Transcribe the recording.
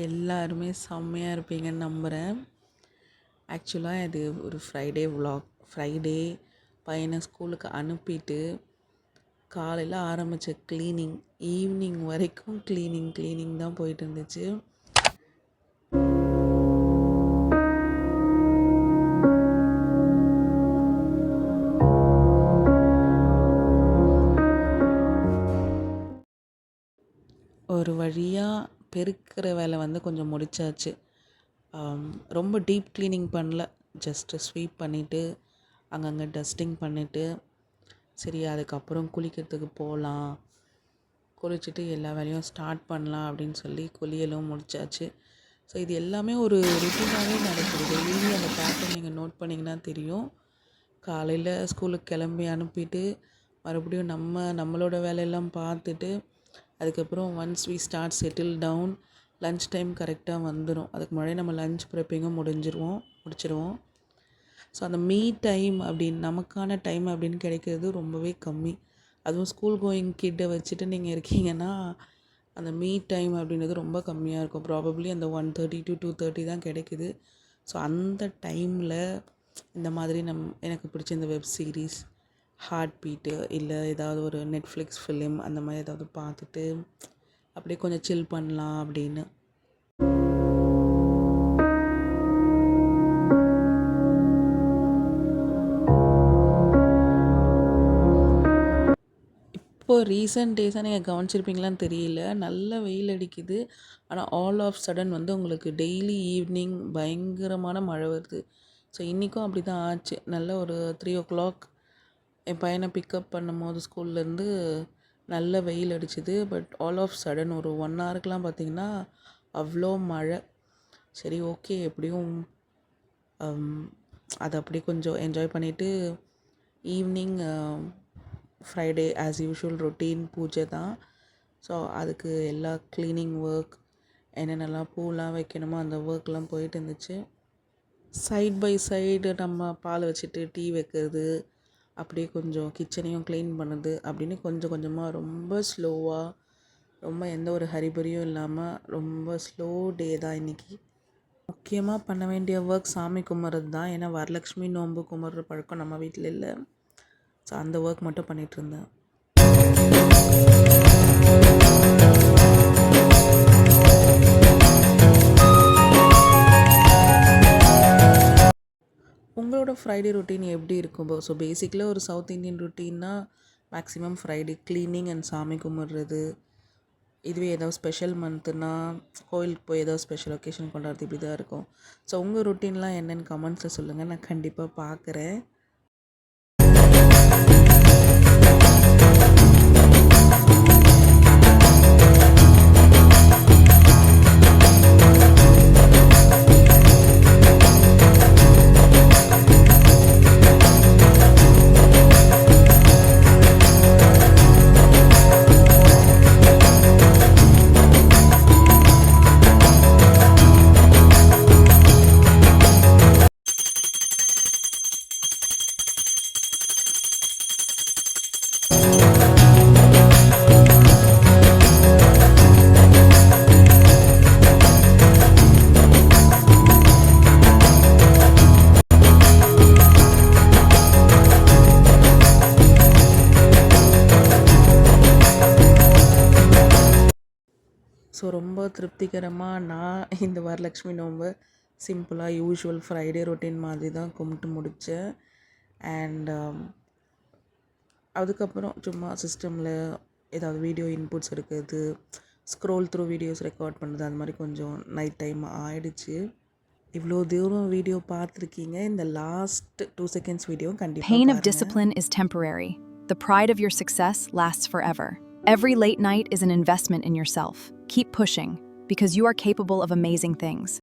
எல்லாருமே செம்மையாக இருப்பீங்கன்னு நம்புகிறேன். ஆக்சுவலாக இது ஒரு ஃப்ரைடே vlog. ஃப்ரைடே பையனை ஸ்கூலுக்கு அனுப்பிட்டு காலையில் ஆரம்பித்த க்ளீனிங் ஈவினிங் வரைக்கும் க்ளீனிங் தான் போயிட்டு இருந்துச்சு. ஒரு வழியாக பெருக்கிற வேலை வந்து கொஞ்சம் முடிச்சாச்சு. ரொம்ப டீப் க்ளீனிங் பண்ணல, ஜஸ்ட்டு ஸ்வீப் பண்ணிவிட்டு அங்கங்கே டஸ்டிங் பண்ணிவிட்டு சரி அதுக்கப்புறம் குளிக்கிறதுக்கு போகலாம், குளிச்சுட்டு எல்லா வேலையும் ஸ்டார்ட் பண்ணலாம் அப்படின்னு சொல்லி குளியலும் முடிச்சாச்சு. ஸோ இது எல்லாமே ஒரு ருட்டீனாகவே நடக்குது. டெய்லி அந்த பேட்டர்ன் நீங்கள் நோட் பண்ணிங்கன்னா தெரியும். காலையில் ஸ்கூலுக்கு கிளம்பி அனுப்பிட்டு மறுபடியும் நம்மளோட வேலையெல்லாம் பார்த்துட்டு அதுக்கப்புறம் once we start settle down lunch time கரெக்டாக வந்துடும். அதுக்கு முன்னாடி நம்ம லன்ச் ப்ரிப்பிங்கும் முடிச்சிடுவோம். ஸோ அந்த மீ டைம் நமக்கான டைம் அப்படின்னு கிடைக்கிறது ரொம்பவே கம்மி. அதுவும் ஸ்கூல் கோயிங் கிட்டை வச்சுட்டு நீங்கள் இருக்கீங்கன்னா அந்த மீ டைம் அப்படின்றது ரொம்ப கம்மியாக இருக்கும். ப்ராபப்ளி அந்த 1:30 to 2:30 தான் கிடைக்குது. ஸோ அந்த டைமில் இந்த மாதிரி எனக்கு பிடிச்ச இந்த வெப் சீரிஸ் ஹார்ட் பீட்டு இல்லை ஏதாவது ஒரு நெட்ஃப்ளிக்ஸ் ஃபிலிம் அந்த மாதிரி ஏதாவது பார்த்துட்டு அப்படியே கொஞ்சம் சில் பண்ணலாம் அப்படின்னு. இப்போது ரீசெண்ட் டேஸாக நீங்கள் கவனிச்சிருப்பீங்களான்னு தெரியல, நல்ல வெயில் அடிக்குது. ஆனால் ஆல் ஆஃப் சடன் வந்து உங்களுக்கு டெய்லி ஈவினிங் பயங்கரமான மழை வருது. ஸோ இன்றைக்கும் அப்படி தான் ஆச்சு. நல்ல ஒரு 3 o'clock என் பையனை பிக்கப் பண்ணும்போது ஸ்கூல்லேருந்து நல்ல வெயில் அடிச்சுது. பட் ஆல் ஆஃப் சடன் ஒரு 1 hourக்குலாம் பார்த்திங்கன்னா அவ்வளோ மழை. சரி ஓகே, எப்படியும் அதை அப்படியே கொஞ்சம் என்ஜாய் பண்ணிவிட்டு evening Friday as usual routine பூஜை தான். ஸோ அதுக்கு எல்லா க்ளீனிங் ஒர்க் என்னென்னலாம் பூலாம் வைக்கணுமோ அந்த ஒர்க்லாம் போயிட்டு இருந்துச்சு. சைட் பை சைடு நம்ம பால் வச்சுட்டு டீ வைக்கிறது, அப்படியே கொஞ்சம் கிச்சனையும் க்ளீன் பண்ணுது அப்படின்னு கொஞ்சம் கொஞ்சமாக ரொம்ப ஸ்லோவாக, ரொம்ப எந்த ஒரு ஹரிபரியும் இல்லாமல் ரொம்ப ஸ்லோ டே தான் இன்றைக்கி. முக்கியமாக பண்ண வேண்டிய ஒர்க் சாமி கும்பிட்றது தான். ஏன்னா வரலட்சுமி நோன்பு கும்பிட்ற பழக்கம் நம்ம வீட்டில் இல்லை. ஸோ அந்த ஒர்க் மட்டும் பண்ணிகிட்ருந்தேன். உங்களோட ஃப்ரைடே ரொட்டீன் எப்படி இருக்கும்? ஸோ பேசிக்கலாக ஒரு சவுத் இந்தியன் ரொட்டீன்னா மேக்ஸிமம் ஃப்ரைடே க்ளீனிங் அண்ட் சாமி கும்பிட்றது. இதுவே ஏதாவது ஸ்பெஷல் மந்த்துனா கோயிலுக்கு போய் ஏதாவது ஸ்பெஷல் ஒகேஷன் கொண்டாடுறது இப்படி தான் இருக்கும். ஸோ உங்கள் ரொட்டீன்லாம் என்னென்னு கமெண்ட்ஸில் சொல்லுங்கள், நான் கண்டிப்பாக பார்க்குறேன். ஸோ ரொம்ப திருப்திகரமாக நான் இந்த வரலட்சுமி நோன்பை சிம்பிளாக யூஷுவல் ஃப்ரைடே ரொட்டீன் மாதிரி தான் கும்பிட்டு முடித்தேன். அண்ட் அதுக்கப்புறம் சும்மா சிஸ்டமில் ஏதாவது வீடியோ இன்புட்ஸ் எடுக்கிறது, ஸ்க்ரோல் த்ரூ வீடியோஸ் ரெக்கார்ட் பண்ணுறது, அது மாதிரி கொஞ்சம் நைட் டைம் ஆகிடுச்சு. இவ்வளோ தூரம் வீடியோ பார்த்துருக்கீங்க. இந்த லாஸ்ட் 2 seconds வீடியோ கண்டிப்பாக Pain of discipline is temporary. The pride of your success lasts forever. Every late night is an investment in yourself. Keep pushing, because you are capable of amazing things.